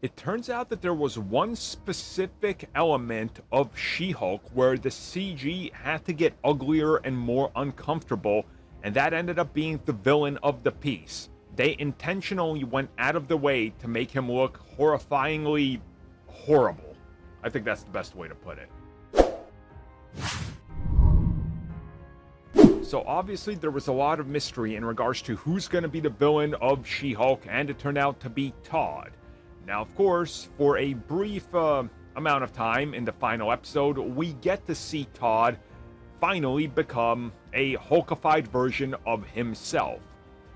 It turns out that there was one specific element of She-Hulk where the CG had to get uglier and more uncomfortable, and that ended up being the villain of the piece. They intentionally went out of the way to make him look horrifyingly horrible. I think that's the best way to put it. So obviously there was a lot of mystery in regards to who's going to be the villain of She-Hulk, and it turned out to be Todd. Now, of course, for a brief amount of time in the final episode, we get to see Todd finally become a Hulkified version of himself.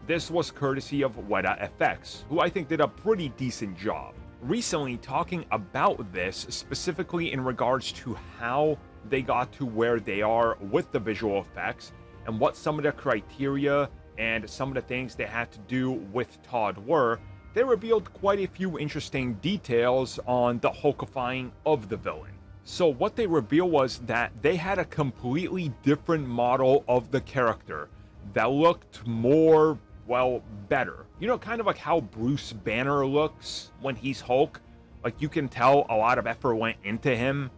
This was courtesy of Weta FX, who I think did a pretty decent job. Recently, talking about this, specifically in regards to how they got to where they are with the visual effects, and what some of the criteria and some of the things they had to do with Todd were, they revealed quite a few interesting details on the Hulkifying of the villain. So what they revealed was that they had a completely different model of the character that looked more, well, better. You know, kind of like how Bruce Banner looks when he's Hulk. Like, you can tell a lot of effort went into him,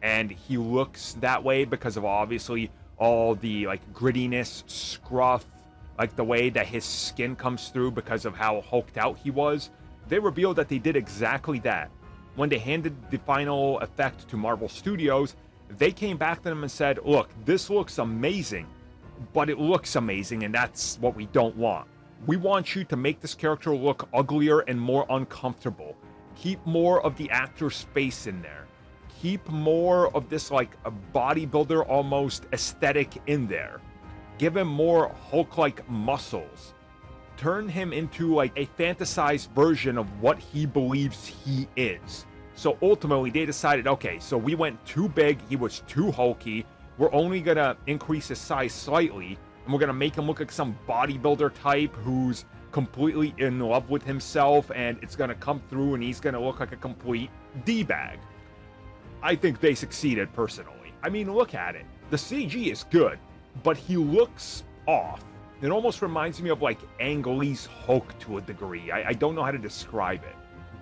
and he looks that way because of obviously all the, like, grittiness, scruff, like the way that his skin comes through because of how hulked out he was. They revealed that they did exactly that. When they handed the final effect to Marvel Studios, they came back to them and said, look, this looks amazing, but it looks amazing, and that's what we don't want. We want you to make this character look uglier and more uncomfortable. Keep more of the actor's face in there. Keep more of this, like, a bodybuilder almost aesthetic in there. Give him more Hulk-like muscles. Turn him into, like, a fantasized version of what he believes he is. So ultimately, they decided, okay, so we went too big, he was too hulky, we're only gonna increase his size slightly, and we're gonna make him look like some bodybuilder type who's completely in love with himself, and it's gonna come through and he's gonna look like a complete D-bag. I think they succeeded, personally. I mean, look at it. The CG is good, but he looks off. It almost reminds me of, like, Ang Lee's Hulk to a degree. I don't know how to describe it.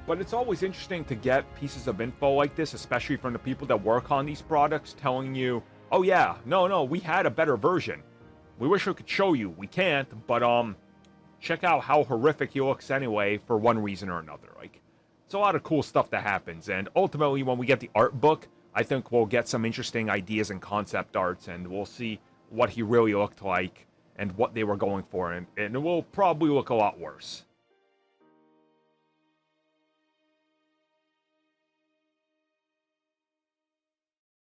But it's always interesting to get pieces of info like this, especially from the people that work on these products, telling you, oh yeah, no, we had a better version. We wish we could show you. We can't, but check out how horrific he looks anyway, for one reason or another. Like, it's a lot of cool stuff that happens, and ultimately, when we get the art book, I think we'll get some interesting ideas and concept arts, and we'll see what he really looked like and what they were going for, and it will probably look a lot worse.